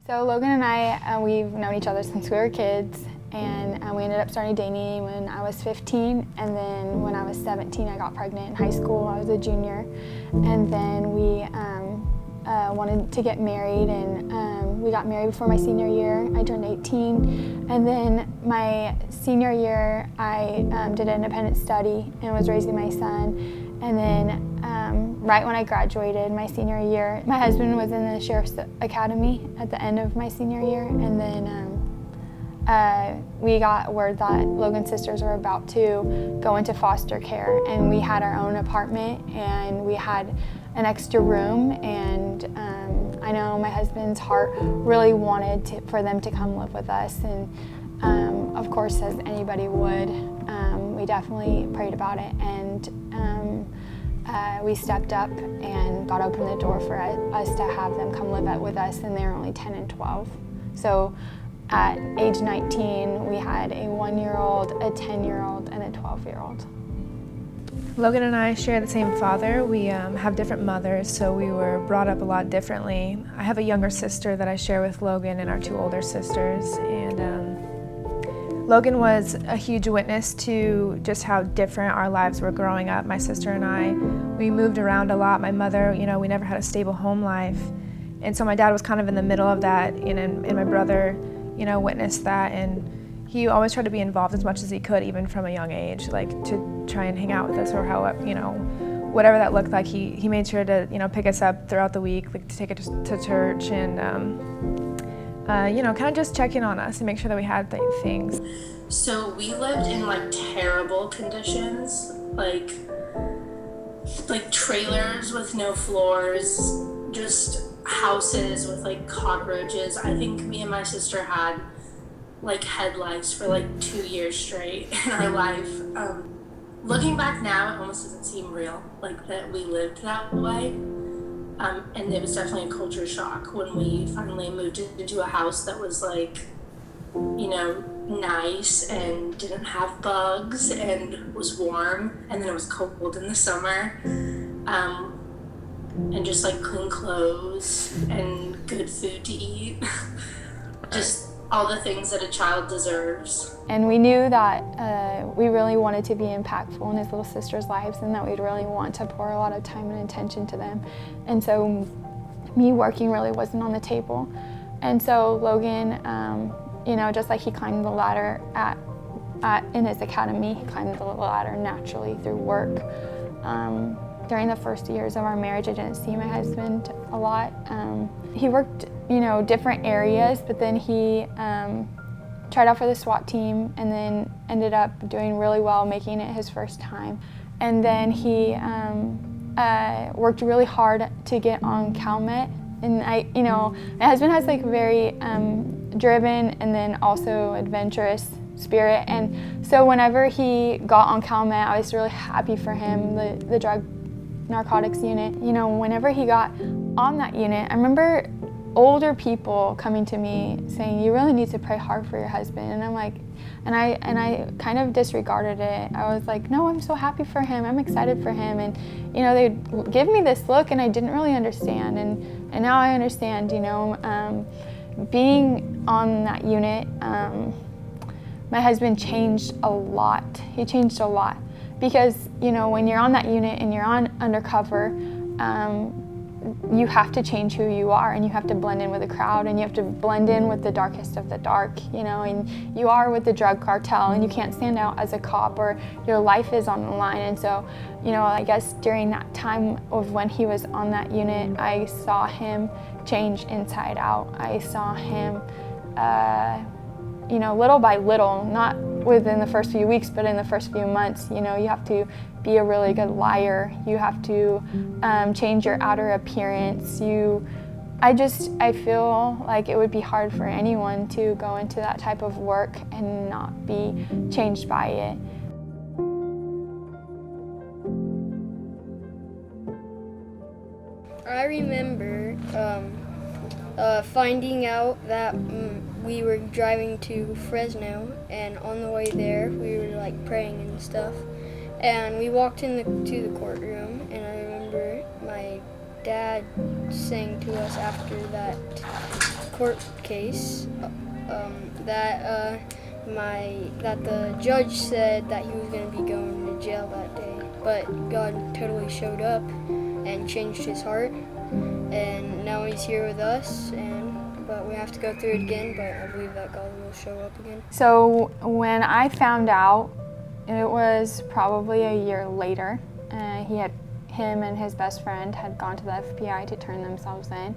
So Logan and I, we've known each other since we were kids, and we ended up starting dating when I was 15, and then when I was 17 I got pregnant in high school. I was a junior, and then we wanted to get married, and we got married before my senior year. I turned 18, and then my senior year I did an independent study and was raising my son. And then right when I graduated my senior year, my husband was in the Sheriff's Academy at the end of my senior year, and then we got word that Logan's sisters were about to go into foster care, and we had our own apartment and we had an extra room, and I know my husband's heart really wanted for them to come live with us, and of course, as anybody would, we definitely prayed about it, and we stepped up and God opened the door for us to have them come live with us, and they were only 10 and 12. So at age 19, we had a 1-year-old, a 10-year-old, and a 12-year-old. Logan and I share the same father. We have different mothers, so we were brought up a lot differently. I have a younger sister that I share with Logan and our 2 older sisters, and Logan was a huge witness to just how different our lives were growing up. My sister and I, we moved around a lot. My mother, we never had a stable home life, and so my dad was kind of in the middle of that, and my brother, witnessed that, and he always tried to be involved as much as he could, even from a young age, like to try and hang out with us, or how, whatever that looked like. He made sure to, pick us up throughout the week, like to take us to church, and kind of just check in on us and make sure that we had things. So we lived in terrible conditions, like trailers with no floors, just houses with cockroaches. I think me and my sister had head lice for 2 years straight in our life. Looking back now, it almost doesn't seem real, that we lived that way. And it was definitely a culture shock when we finally moved into a house that was nice and didn't have bugs and was warm, and then it was cold in the summer. And just clean clothes and good food to eat. Just all the things that a child deserves. And we knew that we really wanted to be impactful in his little sister's lives, and that we'd really want to pour a lot of time and attention to them. And so me working really wasn't on the table. And so Logan, just like he climbed the ladder in his academy, he climbed the ladder naturally through work. During the first years of our marriage, I didn't see my husband a lot. He worked, different areas, but then he tried out for the SWAT team and then ended up doing really well, making it his first time. And then he worked really hard to get on CalMet. And my husband has very driven and then also adventurous spirit. And so whenever he got on CalMet, I was really happy for him, the drug narcotics unit. Whenever he got on that unit, I remember older people coming to me saying, "You really need to pray hard for your husband." And I'm like, and I kind of disregarded it. I was like, "No, I'm so happy for him. I'm excited for him." And they'd give me this look, and I didn't really understand. And now I understand. Being on that unit, my husband changed a lot. He changed a lot. Because, when you're on that unit and you're on undercover, you have to change who you are, and you have to blend in with the crowd, and you have to blend in with the darkest of the dark, and you are with the drug cartel, and you can't stand out as a cop, or your life is on the line. And so, I guess during that time of when he was on that unit, I saw him change inside out. I saw him, little by little, not within the first few weeks, but in the first few months. You have to be a really good liar. You have to change your outer appearance. I feel like it would be hard for anyone to go into that type of work and not be changed by it. I remember finding out that we were driving to Fresno, and on the way there we were praying and stuff, and we walked to the courtroom, and I remember my dad saying to us after that court case that the judge said that he was going to be going to jail that day, but God totally showed up and changed his heart, and now he's here with us. But we have to go through it again, but I believe that God will show up again. So when I found out, it was probably a year later. Him and his best friend had gone to the FBI to turn themselves in,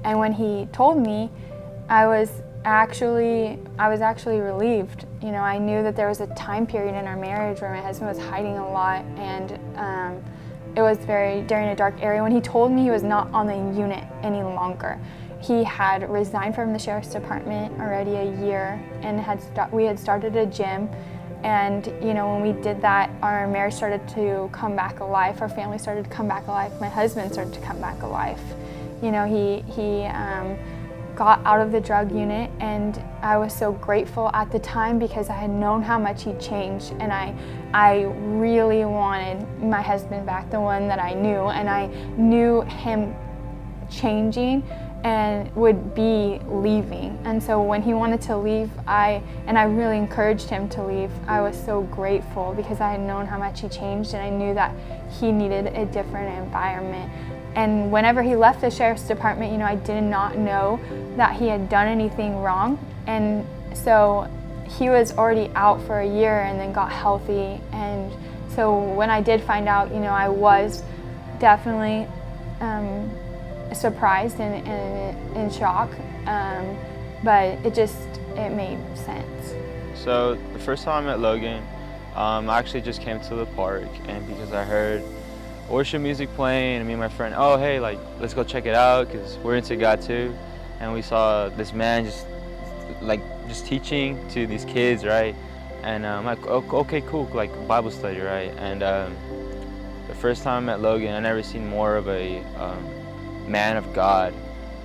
and when he told me, I was actually relieved. You know, I knew that there was a time period in our marriage where my husband was hiding a lot, and it was during a dark area. When he told me he was not on the unit any longer, he had resigned from the sheriff's department already a year, and we had started a gym. And you know, when we did that, our marriage started to come back alive. Our family started to come back alive. My husband started to come back alive. You know, he got out of the drug unit, and I was so grateful at the time because I had known how much he changed, and I really wanted my husband back, the one that I knew, and I knew him changing and would be leaving. And so when he wanted to leave, I really encouraged him to leave. I was so grateful because I had known how much he changed, and I knew that he needed a different environment. And whenever he left the sheriff's department, you know, I did not know that he had done anything wrong. And so he was already out for a year and then got healthy. And so when I did find out, you know, I was definitely surprised and in shock, but it made sense. So the first time I met Logan, I actually just came to the park, and because I heard worship music playing, and me and my friend, oh hey, like let's go check it out because we're into God too, and we saw this man just teaching to these kids, right? And I'm like, okay, cool, like Bible study, right? And the first time I met Logan, I never seen more of a man of God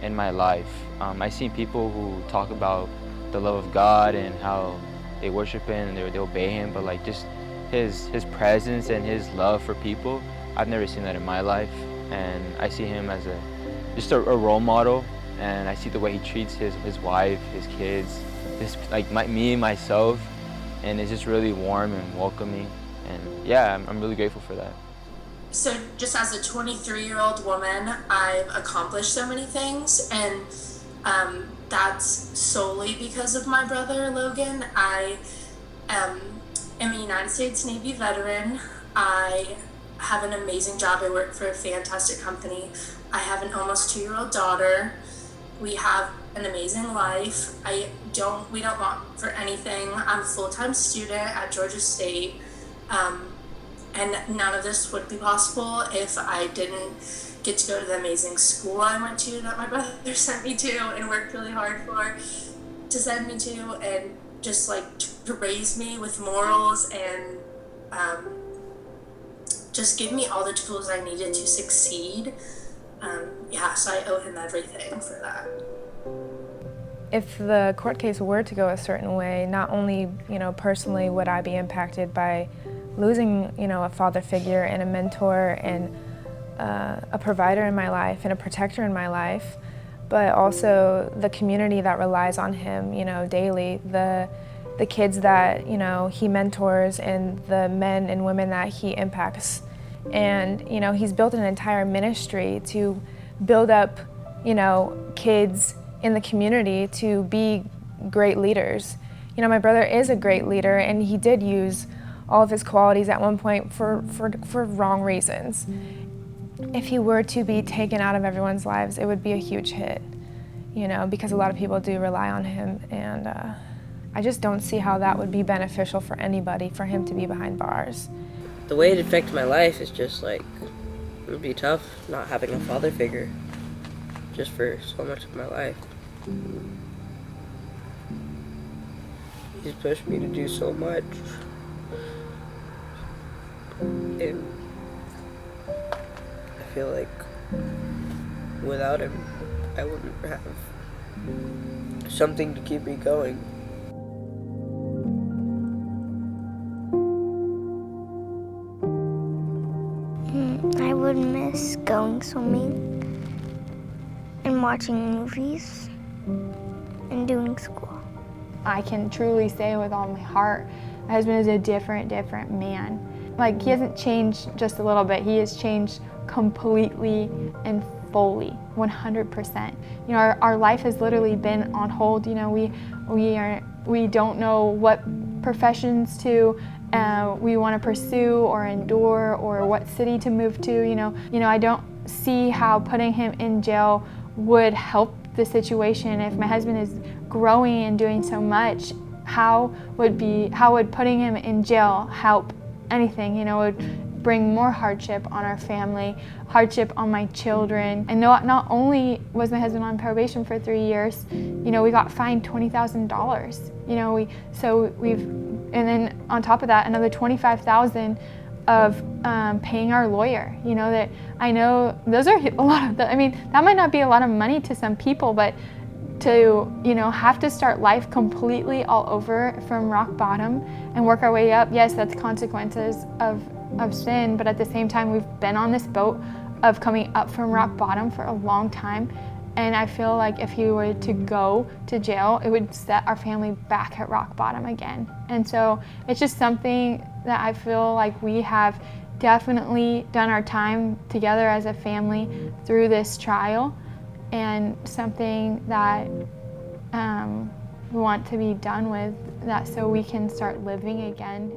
in my life. I seen people who talk about the love of God and how they worship Him and they obey Him, but like just His presence and His love for people, I've never seen that in my life. And I see him as just a role model, and I see the way he treats his wife, his kids, me and myself, and it's just really warm and welcoming. And yeah, I'm really grateful for that. So just as a 23-year-old woman, I've accomplished so many things, and that's solely because of my brother, Logan. I am a United States Navy veteran. I have an amazing job. I work for a fantastic company. I have an almost 2-year-old daughter. We have an amazing life. We don't want for anything. I'm a full-time student at Georgia State. And none of this would be possible if I didn't get to go to the amazing school I went to that my brother sent me to and worked really hard to send me to, and just like to raise me with morals and just give me all the tools I needed to succeed. So I owe him everything for that. If the court case were to go a certain way, not only, personally would I be impacted by losing, a father figure and a mentor and a provider in my life and a protector in my life, but also the community that relies on him, daily, the kids that, he mentors and the men and women that he impacts. And, he's built an entire ministry to build up, kids in the community to be great leaders. My brother is a great leader, and he did use all of his qualities at one point for wrong reasons. If he were to be taken out of everyone's lives, it would be a huge hit, because a lot of people do rely on him, and I just don't see how that would be beneficial for anybody, for him to be behind bars. The way it affected my life is just like, it would be tough not having a father figure just for so much of my life. He's pushed me to do so much, and I feel like without him, I wouldn't have something to keep me going. I would miss going swimming and watching movies. boarding school. I can truly say with all my heart, my husband is a different man. Like, he hasn't changed just a little bit. He has changed completely and fully, 100%. You know, our life has literally been on hold. You know, we don't know what professions we want to pursue or endure, or what city to move to. You know, I don't see how putting him in jail would help the situation. If my husband is growing and doing so much, how would putting him in jail help anything? You know, it would bring more hardship on our family, hardship on my children. And not only was my husband on probation for 3 years, you know, we got fined $20,000. You know, and then on top of that, another $25,000 of paying our lawyer. You know, that I know those are a lot of, I mean, that might not be a lot of money to some people, but to, you know, have to start life completely all over from rock bottom and work our way up. Yes, that's consequences of sin, but at the same time, we've been on this boat of coming up from rock bottom for a long time. And I feel like if he were to go to jail, it would set our family back at rock bottom again. And so it's just something that I feel like we have definitely done our time together as a family through this trial, and something that we want to be done with, that so we can start living again.